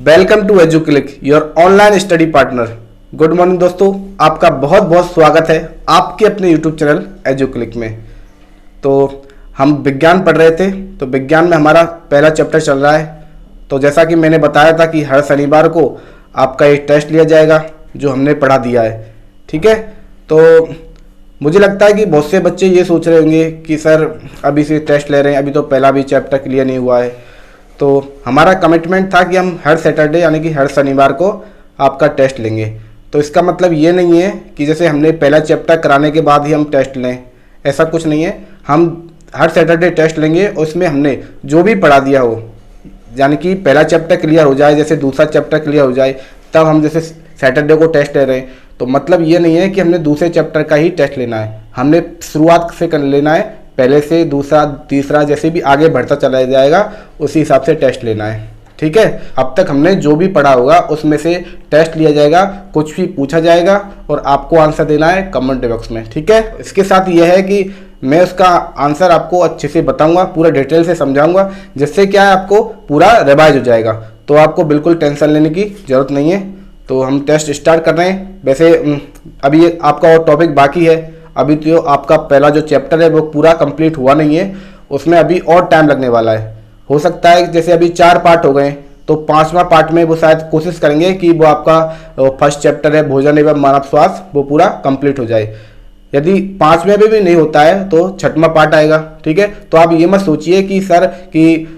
Welcome to Educlick your online study partner. Good morning दोस्तों, आपका बहुत बहुत स्वागत है आपके अपने यूट्यूब चैनल एजुक्लिक में। तो हम विज्ञान पढ़ रहे थे, तो विज्ञान में हमारा पहला चैप्टर चल रहा है। तो जैसा कि मैंने बताया था कि हर शनिवार को आपका एक टेस्ट लिया जाएगा जो हमने पढ़ा दिया है, ठीक है। तो मुझे लगता है कि बहुत से बच्चे ये सोच रहे होंगे कि सर अभी से टेस्ट ले रहे हैं, अभी तो पहला भी चैप्टर क्लियर नहीं हुआ है। तो हमारा कमिटमेंट था कि हम हर सैटरडे यानी कि हर शनिवार को आपका टेस्ट लेंगे। तो इसका मतलब ये नहीं है कि जैसे हमने पहला चैप्टर कराने के बाद ही हम टेस्ट लें, ऐसा कुछ नहीं है। हम हर सैटरडे टेस्ट लेंगे और उसमें हमने जो भी पढ़ा दिया हो, यानी कि पहला चैप्टर क्लियर हो जाए, जैसे दूसरा चैप्टर क्लियर हो जाए, तब हम जैसे सैटरडे को टेस्ट ले रहे हैं। तो मतलब ये नहीं है कि हमने दूसरे चैप्टर का ही टेस्ट लेना है, हमने शुरुआत से कर लेना है, पहले से दूसरा तीसरा जैसे भी आगे बढ़ता चला जाएगा उसी हिसाब से टेस्ट लेना है, ठीक है। अब तक हमने जो भी पढ़ा होगा उसमें से टेस्ट लिया जाएगा, कुछ भी पूछा जाएगा और आपको आंसर देना है कमेंट बॉक्स में, ठीक है। इसके साथ यह है कि मैं उसका आंसर आपको अच्छे से बताऊंगा, पूरा डिटेल से समझाऊंगा, जिससे क्या है आपको पूरा रिवाइज हो जाएगा। तो आपको बिल्कुल टेंशन लेने की ज़रूरत नहीं है। तो हम टेस्ट स्टार्ट कर रहे हैं। वैसे अभी आपका और टॉपिक बाकी है, अभी तो आपका पहला जो चैप्टर है वो पूरा कंप्लीट हुआ नहीं है, उसमें अभी और टाइम लगने वाला है। हो सकता है जैसे अभी 4 पार्ट हो गए, तो 5वां पार्ट में वो शायद कोशिश करेंगे कि वो आपका फर्स्ट चैप्टर है भोजन एवं मानव स्वास्थ्य, वो पूरा कंप्लीट हो जाए। यदि 5वें में भी नहीं होता है तो 6वां पार्ट आएगा, ठीक है। तो आप ये मत सोचिए कि सर कि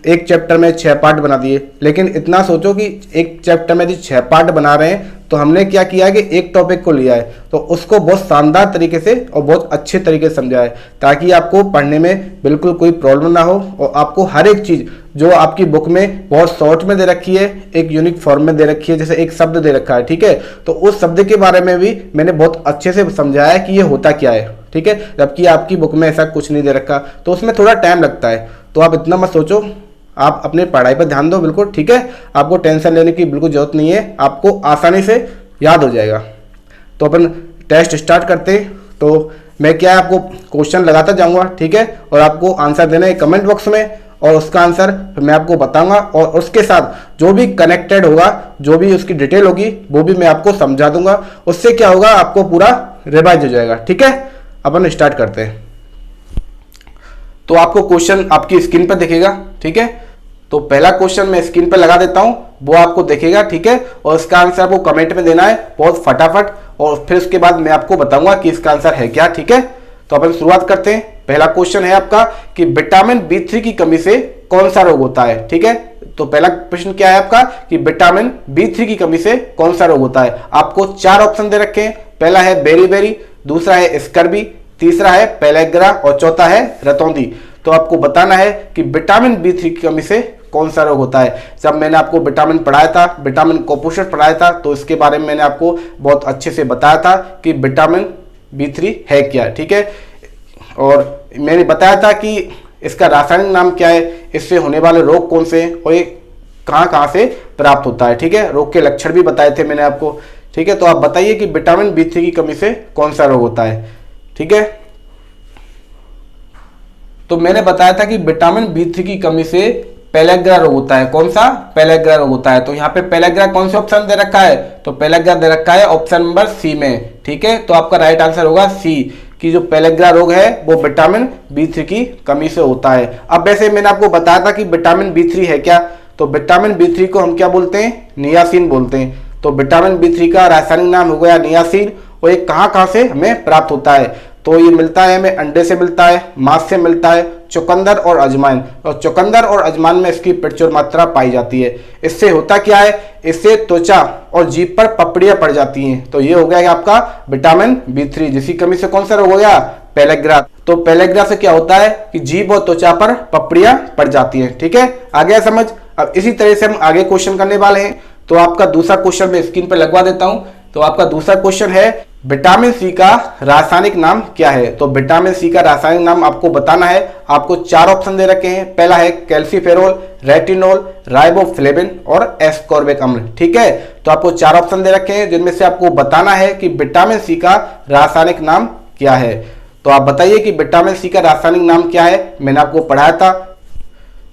एक चैप्टर में 6 पार्ट बना दिए, लेकिन इतना सोचो कि एक चैप्टर में यदि 6 पार्ट बना रहे हैं तो हमने क्या किया है कि एक टॉपिक को लिया है तो उसको बहुत शानदार तरीके से और बहुत अच्छे तरीके से समझा है, ताकि आपको पढ़ने में बिल्कुल कोई प्रॉब्लम ना हो और आपको हर एक चीज़ जो आपकी बुक में बहुत शॉर्ट में दे रखी है, एक यूनिक फॉर्म में दे रखी है, जैसे एक शब्द दे रखा है, ठीक है, तो उस शब्द के बारे में भी मैंने बहुत अच्छे से समझाया है कि ये होता क्या है, ठीक है। जबकि आपकी बुक में ऐसा कुछ नहीं दे रखा, तो उसमें थोड़ा टाइम लगता है। तो आप इतना मत सोचो, आप अपने पढ़ाई पर ध्यान दो, बिल्कुल ठीक है। आपको टेंशन लेने की बिल्कुल जरूरत नहीं है, आपको आसानी से याद हो जाएगा। तो अपन टेस्ट स्टार्ट करते हैं। तो मैं क्या है आपको क्वेश्चन लगाता जाऊंगा, ठीक है, और आपको आंसर देना है कमेंट बॉक्स में, और उसका आंसर मैं आपको बताऊंगा और उसके साथ जो भी कनेक्टेड होगा, जो भी उसकी डिटेल होगी वो भी मैं आपको समझा दूंगा। उससे क्या होगा, आपको पूरा रिवाइज हो जाएगा, ठीक है। अपन स्टार्ट करते हैं। तो आपको क्वेश्चन आपकी स्क्रीन पर दिखेगा, ठीक है। तो पहला क्वेश्चन मैं स्क्रीन पर लगा देता हूं, वो आपको दिखेगा, ठीक है, और इसका आंसर आपको कमेंट में देना है बहुत फटाफट, और फिर उसके बाद मैं आपको बताऊंगा कि इसका आंसर है क्या, ठीक है। तो अपन शुरुआत करते हैं। पहला क्वेश्चन है आपका कि विटामिन B3 की कमी से कौन सा रोग होता है, ठीक है। तो पहला प्रश्न क्या है आपका कि विटामिन B3 की कमी से कौन सा रोग होता है। आपको 4 ऑप्शन दे रखे हैं। पहला है बेरी, दूसरा है स्कर्बी, तीसरा है पेलेग्रा और चौथा है रतौंधी। तो आपको बताना है कि विटामिन B3 की कमी से कौन सा रोग होता है। जब मैंने आपको विटामिन पढ़ाया था, विटामिन कुपोषण पढ़ाया था, तो इसके बारे में मैंने आपको बहुत अच्छे से बताया था कि विटामिन B3 है क्या, ठीक है। और मैंने बताया था कि इसका रासायनिक नाम क्या है, इससे होने वाले रोग कौन से हैं और ये कहाँ से प्राप्त होता है, ठीक है। रोग के लक्षण भी बताए थे मैंने आपको, ठीक है। तो आप बताइए कि विटामिन B3 की कमी से कौन सा रोग होता है, ठीक है। तो मैंने बताया था कि विटामिन B3 की कमी से पेलेग्रा रोग होता है। कौन सा? पेलेग्रा रोग होता है। तो यहाँ पे पेलेग्रा कौन से ऑप्शन दे रखा है, तो पेलेग्रा दे रखा है ऑप्शन नंबर सी में, ठीक है। तो आपका राइट आंसर होगा सी, कि जो पेलेग्रा रोग है वो विटामिन B3 की कमी से होता है। अब वैसे मैंने आपको बताया था कि विटामिन B3 है क्या, तो विटामिन B3 को हम क्या बोलते हैं, नियासिन बोलते हैं। तो विटामिन B3 का रासायनिक नाम हो गया नियासिन, और ये कहाँ से हमें प्राप्त होता है, तो ये मिलता है हमें अंडे से मिलता है, मांस से मिलता है, चुकंदर और अजवाइन, और चुकंदर और अजवाइन में इसकी प्रचुर मात्रा पाई जाती है। इससे होता क्या है, इससे त्वचा और जीभ पर पपड़ियां पड़ जाती हैं। तो ये हो गया आपका विटामिन B3, जिसकी कमी से कौन सा रोग हो गया, पेलेग्रा। तो पेलेग्रा से क्या होता है कि जीभ और त्वचा पर पपड़ियां पड़ जाती हैं, ठीक है। आ गया समझ। अब इसी तरह से हम आगे क्वेश्चन करने वाले हैं। तो आपका दूसरा क्वेश्चन मैं स्क्रीन पर लगवा देता हूं। तो आपका दूसरा क्वेश्चन है विटामिन सी का रासायनिक नाम क्या है। तो विटामिन सी का रासायनिक नाम आपको बताना है। आपको 4 ऑप्शन दे रखे हैं। पहला है कैल्सीफेरोल, रेटिनोल, राइबोफ्लेविन और एस्कॉर्बिक अम्ल, ठीक है। तो आपको 4 ऑप्शन दे रखे हैं, जिनमें से आपको बताना है कि विटामिन सी का रासायनिक नाम क्या है। तो आप बताइए कि विटामिन सी का रासायनिक नाम क्या है। मैंने आपको पढ़ाया था।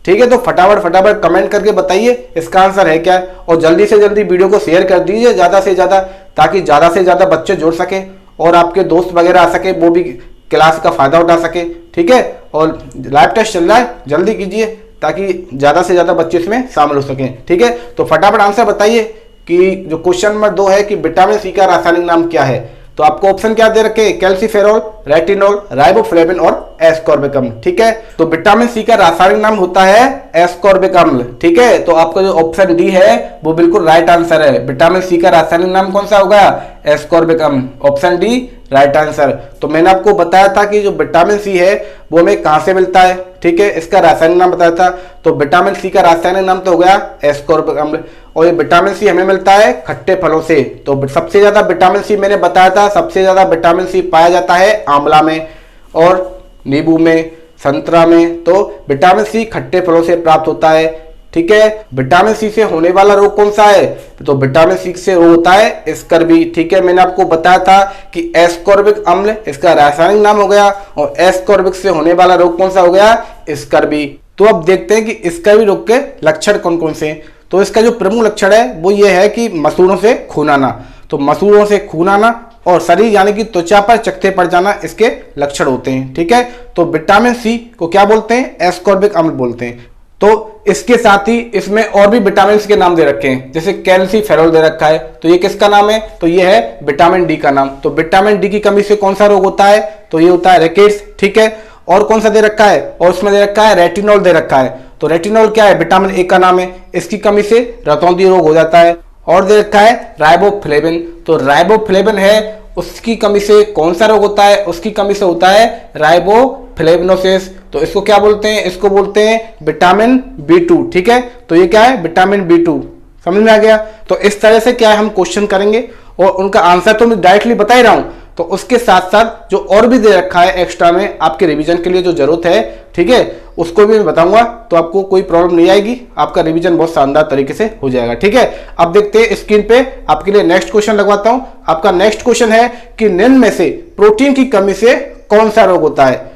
ठीक है, तो फटाफट फटाफट कमेंट करके बताइए इसका आंसर है क्या, और जल्दी से जल्दी वीडियो को शेयर कर दीजिए ज़्यादा से ज़्यादा, ताकि ज़्यादा से ज़्यादा बच्चे जुड़ सके और आपके दोस्त वगैरह आ सके, वो भी क्लास का फायदा उठा सके। ठीक है, और लाइव टेस्ट चल रहा है, जल्दी कीजिए ताकि ज़्यादा से ज़्यादा बच्चे इसमें शामिल हो सकें। ठीक है, तो फटाफट आंसर बताइए कि जो क्वेश्चन नंबर 2 है कि विटामिन सी का रासायनिक नाम क्या है। तो आपको ऑप्शन क्या दे रखे, कैल्सीफेरॉल, रेटिनॉल, राइबोफ्लेविन और एस्कॉर्बिक अम्ल। ठीक है, तो विटामिन सी का रासायनिक नाम होता है एस्कॉर्बिक अम्ल। ठीक है, तो आपका जो ऑप्शन डी है वो बिल्कुल राइट आंसर है। विटामिन सी का रासायनिक नाम कौन सा होगा, एस्कॉर्बिक अम्ल, ऑप्शन डी राइट आंसर। तो मैंने आपको बताया था कि जो विटामिन सी है वो हमें कहां से मिलता है। ठीक है, इसका रासायनिक नाम बताया था, तो विटामिन सी का रासायनिक नाम तो हो गया एस्कॉर्बिक अम्ल। और ये विटामिन सी हमें मिलता है खट्टे फलों से। तो सबसे ज्यादा विटामिन सी मैंने बताया था, सबसे ज्यादा विटामिन सी पाया जाता है आंवला में और नींबू में, संतरा में। तो विटामिन सी खट्टे फलों से प्राप्त होता है। ठीक है, विटामिन सी से होने वाला रोग कौन सा है, तो विटामिन सी से रोग होता है स्कर्वी। ठीक है, मैंने आपको बताया था कि एस्कॉर्बिक अम्ल इसका रासायनिक नाम हो गया, और एस्कॉर्बिक से होने वाला रोग कौन सा हो गया, स्कर्वी। तो अब देखते हैं कि स्कर्वी रोग के लक्षण कौन कौन से हैं। तो इसका जो प्रमुख लक्षण है वो ये है कि मसूड़ों से खून आना। तो मसूड़ों से खून आना और शरीर यानी कि त्वचा पर चकत्ते पड़ जाना इसके लक्षण होते हैं। ठीक है, तो विटामिन सी को क्या बोलते हैं, एस्कॉर्बिक अम्ल बोलते हैं। तो इसके साथ ही इसमें और भी विटामिन के नाम दे रखे हैं, जैसे कैल्सीफेरॉल दे रखा है, तो ये किसका नाम है, तो ये है विटामिन डी का नाम। तो विटामिन डी की कमी से कौन सा रोग होता है, तो ये होता है रिकेट्स। ठीक है, और कौन सा दे रखा है, और उसमें दे रखा है रेटिनॉल दे रखा है। तो रेटिनॉल क्या है, विटामिन ए का नाम है, इसकी कमी से रतौंधी रोग हो जाता है। और दे रखा है राइबोफ्लेविन, तो राइबोफ्लेविन है, उसकी कमी से कौन सा रोग होता है, उसकी कमी से होता है राइबोफ्लेविनोसिस। तो इसको क्या बोलते हैं, इसको बोलते हैं विटामिन B2। ठीक है, तो ये क्या है, विटामिन B2। समझ में आ गया। तो इस तरह से क्या है हम क्वेश्चन करेंगे और उनका आंसर तो मैं डायरेक्टली बता ही रहा हूं, तो उसके साथ साथ जो और भी दे रखा है एक्स्ट्रा में आपके रिवीजन के लिए जो जरूरत है, ठीक है, उसको भी मैं बताऊंगा, तो आपको कोई प्रॉब्लम नहीं आएगी, आपका रिवीजन बहुत शानदार तरीके से हो जाएगा। ठीक है, अब देखते हैं स्क्रीन पे आपके लिए नेक्स्ट क्वेश्चन लगवाता हूं। आपका नेक्स्ट क्वेश्चन है कि निम्न में से प्रोटीन की कमी से कौन सा रोग होता है।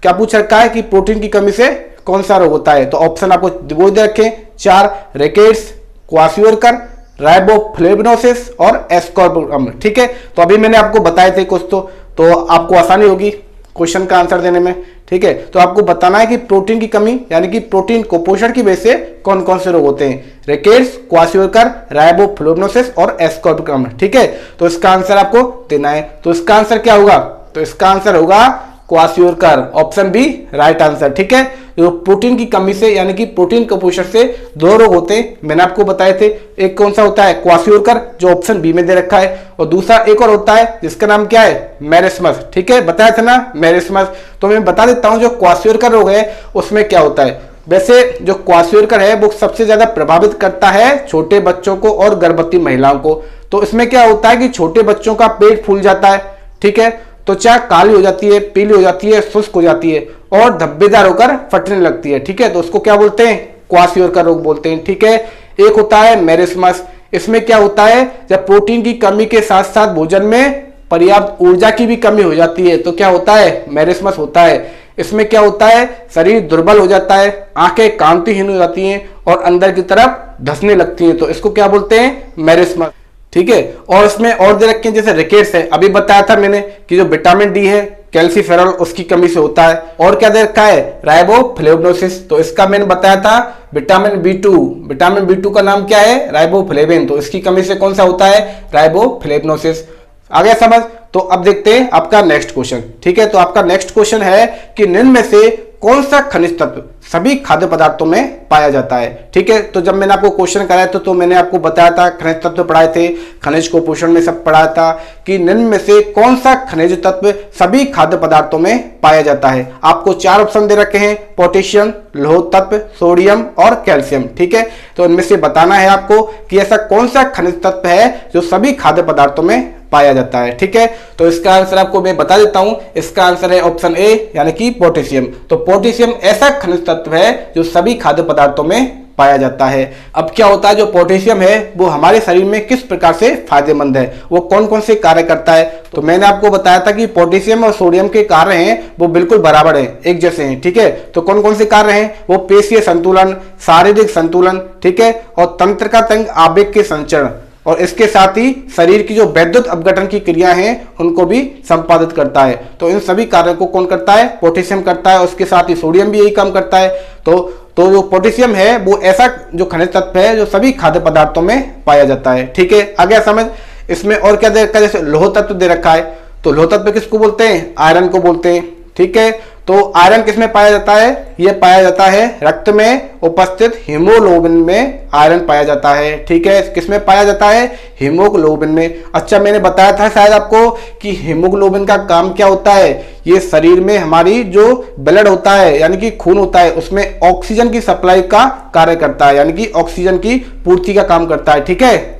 क्या पूछ रखा है कि प्रोटीन की कमी से कौन सा रोग होता है। तो ऑप्शन आपको वो दे रखे 4, रिकेट्स, क्वाशियोरकर, राइबोफ्लेविनोसिस और एस्कॉर्बिक अम्ल। ठीक है, तो अभी मैंने आपको बताए थे कुछ, तो आपको आसानी होगी क्वेश्चन का आंसर देने में। ठीक है, तो आपको बताना है कि प्रोटीन की कमी यानी कि प्रोटीन कुपोषण की वजह से कौन कौन से रोग होते हैं, रिकेट्स, क्वाशियोरकर, राइबोफ्लेविनोसिस और एस्कॉर्बिक अम्ल। ठीक है, तो इसका आंसर आपको देना है। तो इसका आंसर क्या होगा, तो इसका आंसर होगा kwashiorkor, option B right answer. ठीक है, जो प्रोटीन की कमी से यानी कि प्रोटीन कुपोषण से 2 रोग होते हैं, मैंने आपको बताए थे। एक कौन सा होता है, क्वाशियोरकर, जो ऑप्शन बी में दे रखा है, और दूसरा एक और होता है जिसका नाम क्या है, मेरिस्मस। ठीक है, बताया था ना, मेरिस्मस। तो मैं बता देता हूं जो क्वाशियोरकर रोग है उसमें क्या होता है। वैसे जो क्वाशियोरकर है वो सबसे ज्यादा प्रभावित करता है छोटे बच्चों को और गर्भवती महिलाओं को। तो इसमें क्या होता है कि छोटे बच्चों का पेट फूल जाता है। ठीक है, त्वचा काली हो जाती है, पीली हो जाती है, शुष्क हो जाती है और धब्बेदार होकर फटने लगती है। ठीक है, तो उसको क्या बोलते हैं, क्वाशियोरकर रोग बोलते हैं। ठीक है, एक होता है मेरिस्मस। इसमें क्या होता है, जब प्रोटीन की कमी के साथ साथ भोजन में पर्याप्त ऊर्जा की भी कमी हो जाती है तो क्या होता है, मेरिस्मस होता है। इसमें क्या होता है, शरीर दुर्बल हो जाता है, आंखें कांतिहीन हो जाती हैं और अंदर की तरफ धंसने लगती हैं, तो इसको क्या बोलते हैं, मेरिस्मस। ठीक है, और इसमें और दे रखे हैं जैसे रिकेट्स है, अभी बताया था मैंने कि जो विटामिन डी है कैल्सीफेरॉल उसकी कमी से होता है। और क्या दे रखा है, राइबोफ्लेविनोसिस, तो इसका मैंने बताया था विटामिन B2। विटामिन B2 का नाम क्या है, राइबोफ्लेविन, तो इसकी कमी से कौन सा होता है, राइबोफ्लेविनोसिस। आ गया समझ। तो अब देखते हैं आपका नेक्स्ट क्वेश्चन। ठीक है, तो आपका नेक्स्ट क्वेश्चन है कि निम्न में से कौन सा खनिज तत्व सभी खाद्य पदार्थों में पाया जाता है। ठीक है, तो जब मैंने आपको क्वेश्चन कराया तो मैंने आपको बताया था, खनिज तत्व पढ़ाए थे, खनिज कुपोषण में सब पढ़ाया था कि निम्न में से कौन सा खनिज तत्व सभी खाद्य पदार्थों में पाया जाता है। आपको 4 ऑप्शन दे रखे हैं, पोटेशियम, लौह तत्व, सोडियम और कैल्शियम। ठीक है, तो इनमें से बताना है आपको कि ऐसा कौन सा खनिज तत्व है जो सभी खाद्य पदार्थों में पाया जाता है। ठीक है, तो इसका आंसर आपको मैं बता देता हूं, इसका आंसर है ऑप्शन ए यानी कि पोटेशियम। तो पोटेशियम ऐसा खनिज तत्व है जो सभी खाद्य पदार्थों में पाया जाता है। अब क्या होता है, जो पोटेशियम है वो हमारे शरीर में किस प्रकार से फायदेमंद है, वो कौन कौन से कार्य करता है। तो मैंने आपको बताया था कि पोटेशियम और सोडियम के कार्य हैं वो बिल्कुल बराबर हैं, एक जैसे हैं, ठीक है। तो कौन कौन से कार्य हैं, वो पेशीय संतुलन, शारीरिक संतुलन, ठीक है, और तंत्र का तंग आवेग के संचरण, और इसके साथ ही शरीर की जो वैद्युत अपघटन की क्रिया हैं उनको भी संपादित करता है। तो इन सभी कार्यों को कौन करता है, पोटेशियम करता है। उसके साथ ही सोडियम भी यही काम करता है। तो जो पोटेशियम है वो ऐसा जो खनिज तत्व है जो सभी खाद्य पदार्थों में पाया जाता है, ठीक है। आगे समझ, इसमें और क्या दे रखा है, जैसे लोह तत्व दे रखा है। तो लोह तत्व किसको बोलते हैं, आयरन को बोलते हैं, ठीक है। तो आयरन किसमें पाया जाता है, यह पाया जाता है रक्त में उपस्थित हीमोग्लोबिन में आयरन पाया जाता है, ठीक है। किसमें पाया जाता है, हीमोग्लोबिन में। अच्छा, मैंने बताया था शायद आपको कि हीमोग्लोबिन का काम क्या होता है, ये शरीर में हमारी जो ब्लड होता है यानी कि खून होता है उसमें ऑक्सीजन की सप्लाई का कार्य करता है, यानी कि ऑक्सीजन की पूर्ति का काम करता है, ठीक है।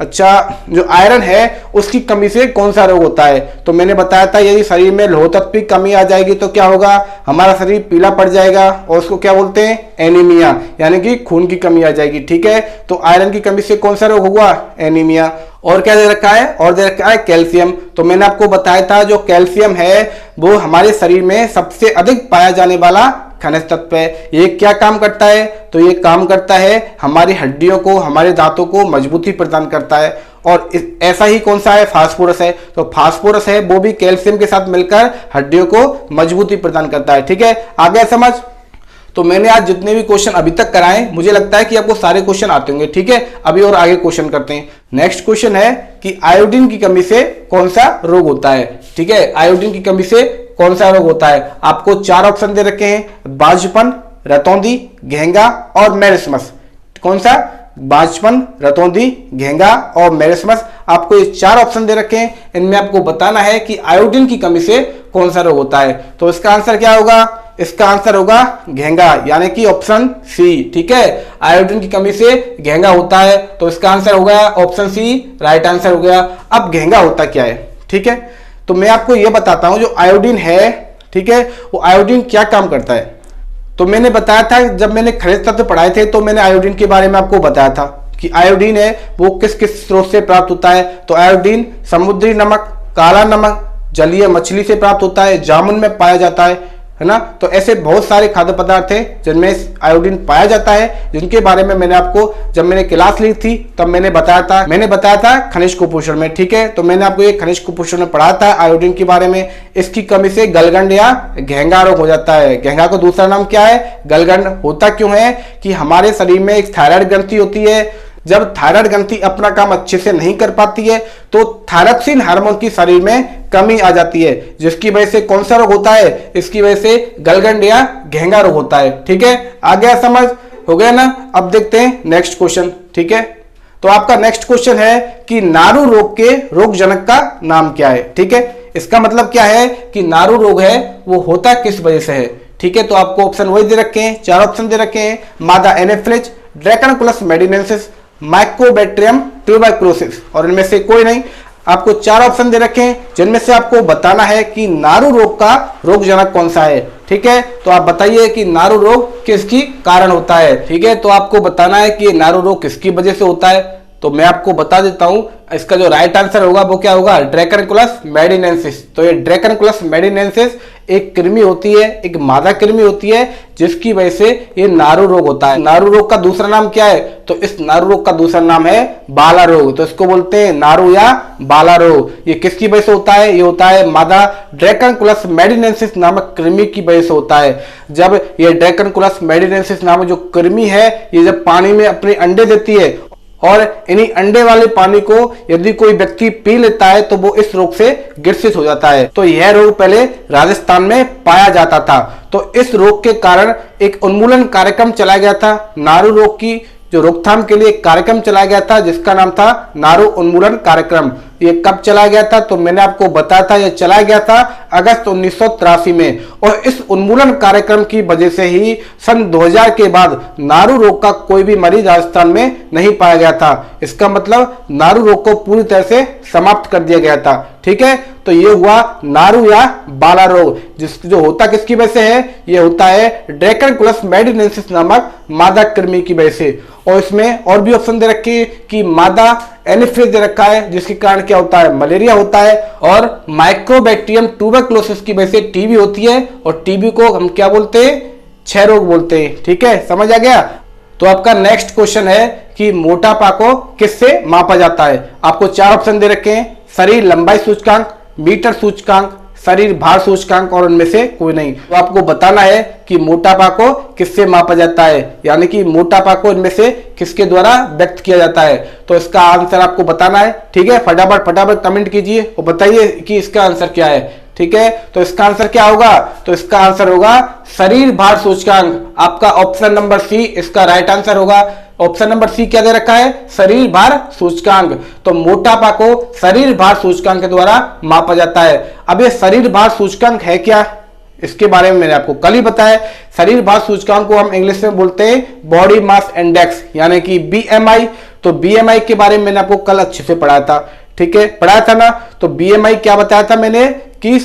अच्छा, जो आयरन है उसकी कमी से कौन सा रोग होता है, तो मैंने बताया था यदि शरीर में लोह तत्व की कमी आ जाएगी तो क्या होगा, हमारा शरीर पीला पड़ जाएगा और उसको क्या बोलते हैं, एनीमिया, यानी कि खून की कमी आ जाएगी, ठीक है। तो आयरन की कमी से कौन सा रोग होगा, एनीमिया। और क्या दे रखा है, और दे रखा है कैल्शियम। तो मैंने आपको बताया था जो कैल्शियम है वो हमारे शरीर में सबसे अधिक पाया जाने वाला खनिज तत्व है। ये क्या काम करता है, तो ये काम करता है हमारी हड्डियों को, हमारे दांतों को मजबूती प्रदान करता है। और ऐसा ही कौन सा है, फास्फोरस है। तो फास्फोरस है वो भी कैल्शियम के साथ मिलकर हड्डियों को मजबूती प्रदान करता है, ठीक है। आगे समझ। तो मैंने आज जितने भी क्वेश्चन अभी तक कराए मुझे लगता है कि आपको सारे क्वेश्चन आते होंगे, ठीक है। अभी और आगे क्वेश्चन करते हैं। नेक्स्ट क्वेश्चन है कि आयोडीन की कमी से कौन सा रोग होता है, ठीक है। आयोडीन की कमी से कौन सा रोग होता है, आपको 4 ऑप्शन दे रखे हैं, बांझपन, रतौंधी, घेंगा और मेरिस्मस। कौन सा, बांझपन, रतौंधी, घेंगा और मेरिस्मस। आपको ये 4 ऑप्शन दे रखे हैं, इनमें आपको बताना है कि आयोडीन की कमी से कौन सा रोग होता है। तो इसका आंसर क्या होगा, इसका आंसर होगा घेंगा, यानी कि ऑप्शन सी, ठीक है। आयोडीन की कमी से घेंगा होता है, तो इसका आंसर हो गया ऑप्शन सी, राइट आंसर हो गया। अब घेंगा होता क्या है, ठीक है। तो मैं आपको यह बताता हूं जो आयोडीन है, ठीक है, वो आयोडीन क्या काम करता है। तो मैंने बताया था जब मैंने खनिज तत्व पढ़ाए थे तो मैंने आयोडीन के बारे में आपको बताया था कि आयोडीन है वो किस किस स्रोत से प्राप्त होता है। तो आयोडीन समुद्री नमक, काला नमक, जलीय मछली से प्राप्त होता है, जामुन में पाया जाता है ना। तो ऐसे बहुत सारे खाद्य पदार्थ हैं जिनमें आयोडीन पाया जाता है, जिनके बारे में मैंने आपको जब मैंने क्लास ली थी तब मैंने बताया था खनिज कुपोषण में, ठीक है। तो मैंने आपको ये खनिज कुपोषण में पढ़ा था आयोडीन के बारे में। इसकी कमी से गलगंड या घेंगा रोग हो जाता है। घेंगा को दूसरा नाम क्या है, गलगंड। होता क्यों है कि हमारे शरीर में एक थायराइड ग्रंथि होती है। जब थायराइड ग्रंथि अपना काम अच्छे से नहीं कर पाती है तो थायरॉक्सिन हार्मोन की शरीर में कमी आ जाती है, जिसकी वजह से कौन सा रोग होता है, इसकी वजह से गलगंड या घेंगा रोग होता है, ठीक है। आ गया समझ, हो गया ना। अब देखते हैं नेक्स्ट क्वेश्चन, ठीक है। तो आपका नेक्स्ट क्वेश्चन है कि नारू रोग के रोगजनक का नाम क्या है, ठीक है। इसका मतलब क्या है कि नारू रोग है वो होता किस वजह से है, ठीक है। तो आपको ऑप्शन वही दे रखे हैं, 4 ऑप्शन दे रखे हैं, मादा एनेफ्लिज, ड्रैकनकुलस मेडिनेंसिस, माइकोबैक्टीरियम ट्यूबरकुलोसिस, और इनमें से कोई नहीं। आपको 4 ऑप्शन दे रखे हैं जिनमें से आपको बताना है कि नारू रोग का रोगजनक कौन सा है, ठीक है। तो आप बताइए कि नारू रोग किसकी कारण होता है, ठीक है। तो आपको बताना है कि नारू रोग किसकी वजह से होता है। तो मैं आपको बता देता हूं, इसका जो राइट आंसर होगा वो क्या होगा, ड्रैकनकुलस मेडिनेंसिस। तो ये ड्रैकनकुलस मेडिनेंसिस एक कृमि होती है, एक मादा कृमि होती है, जिसकी वजह से ये नारू रोग होता है। नारू रोग का दूसरा नाम क्या है, तो इस नारू रोग का दूसरा नाम है बाला रोग। तो इसको बोलते हैं नारू या बाला रोग। ये किसकी वजह से होता है, ये होता है मादा ड्रैकनकुलस मेडिनेंसिस नामक कृमि की वजह से होता है। जब ये ड्रैकनकुलस मेडिनेंसिस नामक जो कृमि है ये जब पानी में अपने अंडे देती है और इन्हीं अंडे वाले पानी को यदि कोई व्यक्ति पी लेता है तो वो इस रोग से ग्रसित हो जाता है। तो यह रोग पहले राजस्थान में पाया जाता था। तो इस रोग के कारण एक उन्मूलन कार्यक्रम चलाया गया था। नारू रोग की जो रोकथाम के लिए एक कार्यक्रम चलाया गया था जिसका नाम था नारू उन्मूलन कार्यक्रम। ये कब चलाया गया था, तो मैंने आपको बताया था, यह चलाया गया था अगस्त 1983 में। और इस उन्मूलन कार्यक्रम की वजह से ही सन 2000 के बाद नारू रोग का कोई भी मरीज राजस्थान में नहीं पाया गया था। इसका मतलब नारू रोग को पूरी तरह से समाप्त कर दिया गया था, ठीक है। तो ये हुआ नारू या बाला रोग, जो होता किसकी वजह से है, ये होता है ड्रैकनकुलस मेडिनेंसिस नामक मादा कृमि की वजह से। और इसमें और भी ऑप्शन दे रखे हैं कि मादा एनीफिलीज दे रखा है, जिसके कारण क्या होता है, मलेरिया होता है। और माइक्रोबैक्टीरियम ट्यूबरकुलोसिस की वजह से टीबी होती है, और टीबी को हम क्या बोलते हैं, क्षय रोग बोलते हैं। ठीक है, समझ आ गया। तो आपका नेक्स्ट क्वेश्चन है कि मोटापा को किससे मापा जाता है। आपको 4 ऑप्शन दे रखे हैं, शरीर लंबाई सूचकांक, मीटर सूचकांक, शरीर भार सूचकांक और उनमें से कोई नहीं। तो आपको बताना है कि मोटापा को किससे मापा जाता है, यानी कि मोटापा को इनमें से किसके द्वारा व्यक्त किया जाता है। तो इसका आंसर आपको बताना है। ठीक है, फटाफट कमेंट कीजिए और बताइए कि इसका आंसर क्या है। ठीक है, तो इसका आंसर क्या होगा, तो इसका आंसर होगा शरीर भार सूचकांक। आपका ऑप्शन नंबर सी इसका राइट आंसर होगा। ऑप्शन नंबर सी क्या दे रखा है, शरीर भार सूचकांक। तो मोटापा को शरीर भार सूचकांक के द्वारा मापा जाता है। अब ये शरीर भार सूचकांक है क्या, इसके बारे में मैंने आपको कल ही बताया। शरीर भार सूचकांक को हम इंग्लिश में बोलते हैं बॉडी मास इंडेक्स, यानी कि बीएमआई। तो बीएमआई के बारे में मैंने आपको कल अच्छे से पढ़ाया था। ठीक है, पढ़ाया था ना। तो बीएमआई क्या बताया था मैंने कि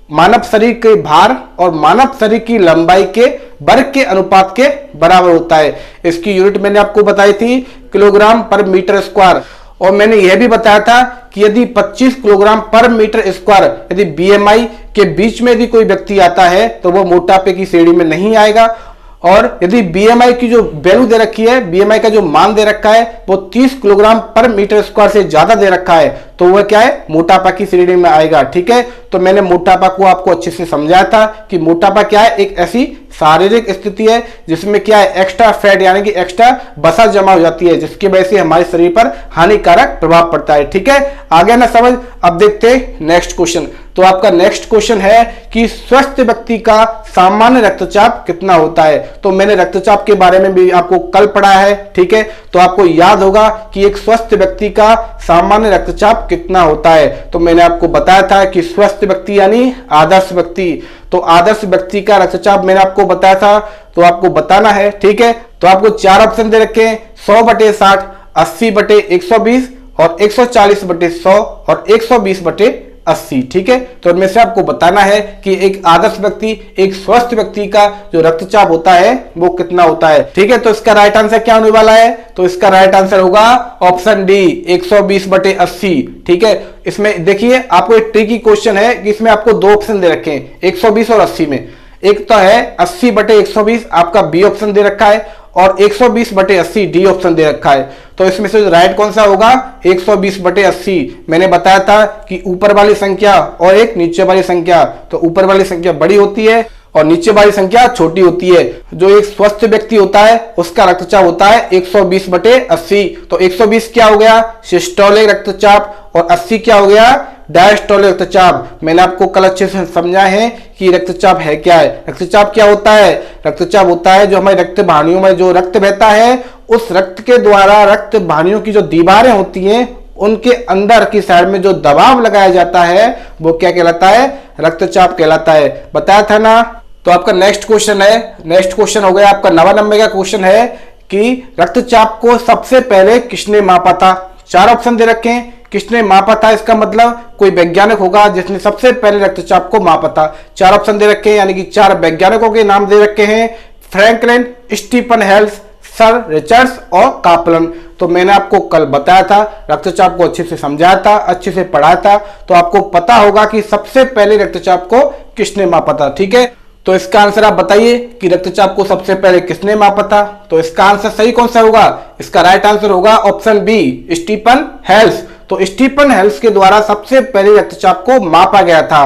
मानव शरीर के भार और मानव शरीर की लंबाई के वर्ग के अनुपात के बराबर होता है। इसकी यूनिट मैंने आपको बताई थी किलोग्राम पर मीटर स्क्वायर। और मैंने यह भी बताया था कि यदि 25 किलोग्राम पर मीटर स्क्वायर यदि बीएमआई के बीच में यदि कोई व्यक्ति आता है तो वो मोटापे की श्रेणी में नहीं आएगा। और यदि बीएमआई की जो वैल्यू दे रखी है, बीएमआई का जो मान दे रखा है वो 30 किलोग्राम पर मीटर स्क्वायर से ज्यादा दे रखा है, तो वह क्या है, मोटापा की श्रेणी में आएगा। ठीक है, तो मैंने मोटापा को आपको अच्छे से समझाया था कि मोटापा क्या है, एक ऐसी शारीरिक स्थिति है जिसमें क्या है, एक्स्ट्रा फैट यानी कि एक्स्ट्रा वसा जमा हो जाती है, जिसकी वजह से हमारे शरीर पर हानिकारक प्रभाव पड़ता है। ठीक है, आगे ना समझ। अब देखते हैं नेक्स्ट क्वेश्चन। तो आपका नेक्स्ट क्वेश्चन है कि स्वस्थ व्यक्ति का सामान्य रक्तचाप कितना होता है। तो मैंने रक्तचाप के बारे में भी आपको कल पढ़ाया है। ठीक है, तो आपको याद होगा कि एक स्वस्थ व्यक्ति का सामान्य रक्तचाप कितना होता है। तो मैंने आपको बताया था कि स्वस्थ व्यक्ति यानी आदर्श व्यक्ति। तो आदर्श व्यक्ति का रक्तचाप मैंने आपको बताया था, तो आपको बताना है। ठीक है, तो आपको 4 ऑप्शन दे रखे हैं, 100/60, 80/120 और 140/100 और 120/80। ठीक है, तो इनमें से आपको बताना है कि एक आदर्श व्यक्ति, एक स्वस्थ व्यक्ति का जो रक्तचाप होता है वो कितना होता है। ठीक है, तो इसका राइट आंसर क्या होने वाला है, तो इसका राइट आंसर होगा ऑप्शन डी 120/80। ठीक है, इसमें देखिए आपको एक ट्रिकी क्वेश्चन है कि इसमें आपको 2 ऑप्शन दे रखे हैं 120 और 80 में। एक तो है 80/120, आपका बी ऑप्शन दे रखा है, और 120/80 डी ऑप्शन दे रखा है। तो इसमें से राइट कौन सा होगा, 120/80। मैंने बताया था कि ऊपर वाली संख्या और एक नीचे वाली संख्या, तो ऊपर वाली संख्या बड़ी होती है और नीचे वाली संख्या छोटी होती है। जो एक स्वस्थ व्यक्ति होता है उसका रक्तचाप होता है 120/80। तो 120 क्या हो गया, सिस्टोलिक रक्तचाप, और 80 क्या हो गया, डायस्टोलिक रक्तचाप। मैंने आपको कल अच्छे से समझाया है कि रक्तचाप है क्या है। रक्तचाप क्या होता है, रक्तचाप होता है जो हमारे रक्त वाहिनियों में जो रक्त बहता है, उस रक्त के द्वारा रक्त वाहिनियों की जो दीवारें होती हैं उनके अंदर की साइड में जो दबाव लगाया जाता है वो क्या कहलाता है, रक्तचाप कहलाता है। बताया था ना। तो आपका नेक्स्ट क्वेश्चन है, नेक्स्ट क्वेश्चन हो गया आपका 9 नंबर का क्वेश्चन है कि रक्तचाप को सबसे पहले किसने मापा था। 4 ऑप्शन दे रखे हैं, किसने मापा था, इसका मतलब कोई वैज्ञानिक होगा जिसने सबसे पहले रक्तचाप को मापा था। 4 ऑप्शन दे रखे हैं, यानी कि 4 वैज्ञानिकों के नाम दे रखे हैं, Franklin, Stephen Hales, sir Richards और कापलन। तो मैंने आपको कल बताया था, रक्तचाप को अच्छे से समझाया था, अच्छे से पढ़ाया था, तो आपको पता होगा कि सबसे पहले रक्तचाप को किसने मापा था। ठीक है, तो इसका आंसर आप बताइए कि रक्तचाप को सबसे पहले किसने मापा था। तो इसका आंसर सही कौन सा होगा, इसका राइट आंसर होगा ऑप्शन बी स्टीफन हेल्स। तो स्टीफन हेल्स के द्वारा सबसे पहले रक्तचाप को मापा गया था।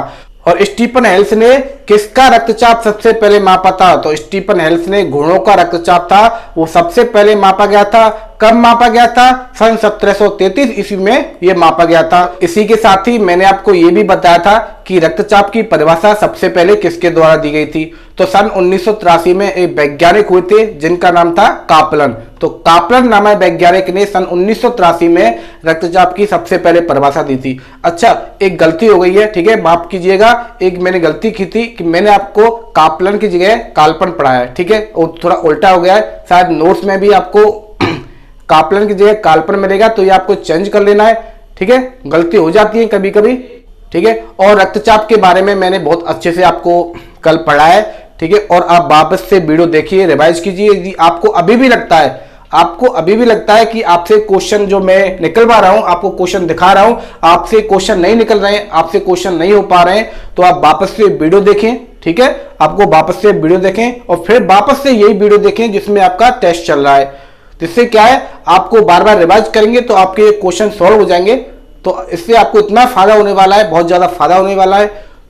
और स्टीफन हेल्स ने किसका रक्तचाप सबसे पहले मापा था, तो स्टीफन हेल्स ने घोड़ों का रक्तचाप था वो सबसे पहले मापा गया था। कब मापा गया था, सन 1733 ईस्वी में यह मापा गया था। इसी के साथ ही मैंने आपको यह भी बताया था कि रक्तचाप की परिभाषा सबसे पहले किसके द्वारा दी गई थी। तो सन 1983 में एक वैज्ञानिक हुए थे जिनका नाम था कापलन। तो कापलन नामक वैज्ञानिक ने सन 1983 में रक्तचाप की सबसे पहले परिभाषा दी थी। अच्छा, एक गलती हो गई है, ठीक है, माफ कीजिएगा, एक मैंने गलती की थी कि मैंने आपको कापलन की जगह काल्पन पढ़ाया है। ठीक है, वो थोड़ा उल्टा हो गया है, शायद नोट्स में भी आपको कापलन की जगह काल्पन मिलेगा, तो ये आपको चेंज कर लेना है। ठीक है, गलती हो जाती है कभी कभी, ठीक है। और रक्तचाप के बारे में मैंने बहुत अच्छे से आपको कल पढ़ाया है, ठीक है। और आप वापस से वीडियो देखिए, रिवाइज कीजिए। यदि आपको अभी भी लगता है कि आपसे क्वेश्चन जो मैं निकलवा रहा हूं, आपको क्वेश्चन दिखा रहा हूं, आपसे क्वेश्चन नहीं निकल रहे हैं, आपसे क्वेश्चन नहीं हो पा रहे हैं, तो आप वापस से वीडियो देखें, ठीक है। आपको वापस से वीडियो देखें और फिर वापस से यही वीडियो देखें जिसमें आपका टेस्ट चल रहा है। जिससे क्या है, आपको बार बार रिवाइज करेंगे तो आपके क्वेश्चन सॉल्व हो जाएंगे। तो इससे आपको इतना फायदा होने वाला है, बहुत ज्यादा फायदा होने वाला है।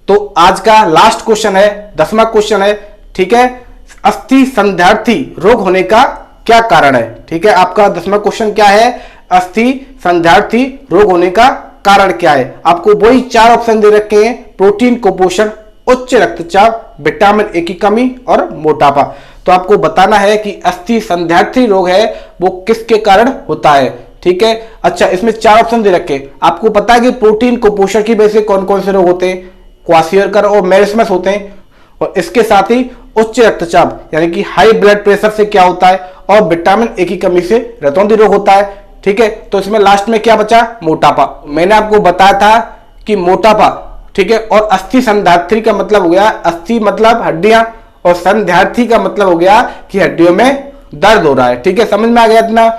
तो आज का लास्ट क्वेश्चन है, 10वां क्वेश्चन है, ठीक है। अस्थि संध्यार्थी रोग होने का क्या कारण है, ठीक है। आपका 10वां क्वेश्चन क्या है, अस्थि संध्यार्थी रोग होने का कारण क्या है। आपको वही 4 ऑप्शन दे रखे हैं, प्रोटीन कुपोषण, उच्च रक्तचाप, विटामिन ए की कमी और मोटापा। तो आपको बताना है कि अस्थि संध्यार्थी रोग है वो किसके कारण होता है, ठीक है। अच्छा, इसमें 4 ऑप्शन दे रखे, आपको पता है कि प्रोटीन कुपोषण की वजह से कौन कौन से रोग होते हैं, क्वाशियरकर और मेरिस्मस होते हैं। और इसके साथ ही उच्च रक्तचाप यानी कि हाई ब्लड प्रेशर से क्या होता है, और विटामिन ए की कमी से रतौंधी रोग होता है, ठीक है। तो इसमें लास्ट में क्या बचा, मोटापा। मैंने आपको बताया था कि मोटापा, ठीक है। और अस्थि संध्यार्थी का मतलब हो गया, अस्थि मतलब हड्डियां, और संध्यार्थी का मतलब हो गया कि हड्डियों में दर्द हो रहा है, ठीक है। समझ में आ गया इतना।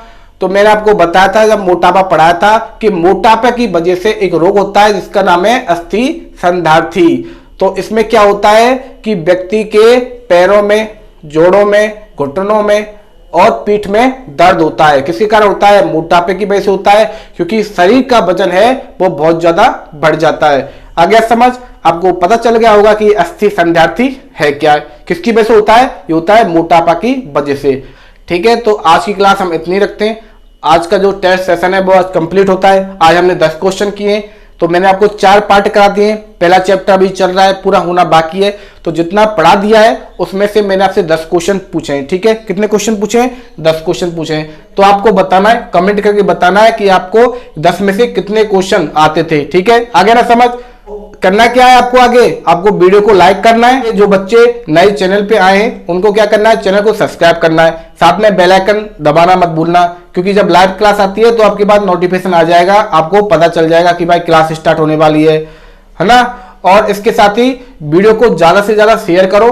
तो मैंने आपको बताया था जब मोटापा पढ़ाया था कि मोटापा की वजह से एक रोग होता है जिसका नाम है अस्थि संध्यार्थी। तो इसमें क्या होता है कि व्यक्ति के पैरों में, जोड़ों में, घुटनों में और पीठ में दर्द होता है। किसके कारण होता है, मोटापे की वजह से होता है, क्योंकि शरीर का वजन है वो बहुत ज्यादा बढ़ जाता है। आ गया समझ, आपको पता चल गया होगा कि अस्थि संध्यार्थी है क्या, किसकी वजह से होता है, ये होता है मोटापा की वजह से, ठीक है। तो आज की क्लास हम इतनी रखते हैं। आज का जो टेस्ट सेशन है वो आज कंप्लीट होता है। आज हमने 10 क्वेश्चन किए, तो मैंने आपको 4 पार्ट करा दिए। पहला चैप्टर अभी चल रहा है, पूरा होना बाकी है। तो जितना पढ़ा दिया है उसमें से मैंने आपसे 10 क्वेश्चन पूछे हैं, ठीक है। कितने क्वेश्चन पूछे हैं, 10 क्वेश्चन पूछे हैं। तो आपको बताना है, कमेंट करके बताना है कि आपको 10 में से कितने क्वेश्चन आते थे, ठीक है। आगे ना समझ, करना क्या है आपको, आगे आपको वीडियो को लाइक करना है। जो बच्चे नए चैनल पे आए हैं उनको क्या करना है, चैनल को सब्सक्राइब करना है, साथ में बेल आइकन दबाना मत भूलना, क्योंकि जब लाइव क्लास आती है तो आपके पास नोटिफिकेशन आ जाएगा, आपको पता चल जाएगा कि भाई क्लास स्टार्ट होने वाली है ना। और इसके साथ ही वीडियो को ज्यादा से ज्यादा शेयर करो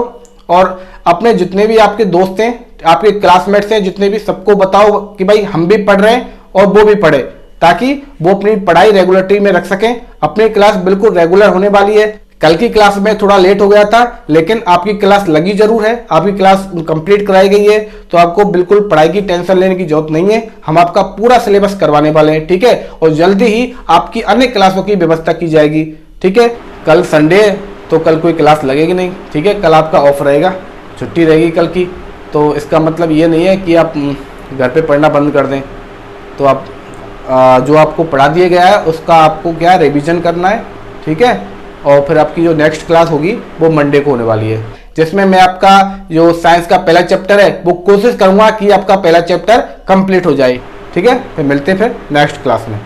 और अपने जितने भी आपके दोस्त हैं, आपके क्लासमेट्स हैं, जितने भी, सबको बताओ कि भाई हम भी पढ़ रहे हैं और वो भी पढ़े, ताकि वो अपनी पढ़ाई रेगुलरिटी में रख सकें। अपनी क्लास बिल्कुल रेगुलर होने वाली है। कल की क्लास में थोड़ा लेट हो गया था, लेकिन आपकी क्लास लगी जरूर है, आपकी क्लास कंप्लीट कराई गई है। तो आपको बिल्कुल पढ़ाई की टेंशन लेने की जरूरत नहीं है, हम आपका पूरा सिलेबस करवाने वाले हैं, ठीक है। और जल्दी ही आपकी अन्य क्लासों की व्यवस्था की जाएगी, ठीक है। कल संडे है तो कल कोई क्लास लगेगी नहीं, ठीक है। कल आपका ऑफ रहेगा, छुट्टी रहेगी कल की। तो इसका मतलब ये नहीं है कि आप घर पे पढ़ना बंद कर दें। तो आप जो आपको पढ़ा दिया गया है उसका आपको क्या रिवीजन करना है, ठीक है। और फिर आपकी जो नेक्स्ट क्लास होगी वो मंडे को होने वाली है, जिसमें मैं आपका जो साइंस का पहला चैप्टर है वो कोशिश करूंगा कि आपका पहला चैप्टर कंप्लीट हो जाए, ठीक है। फिर मिलते हैं फिर नेक्स्ट क्लास में।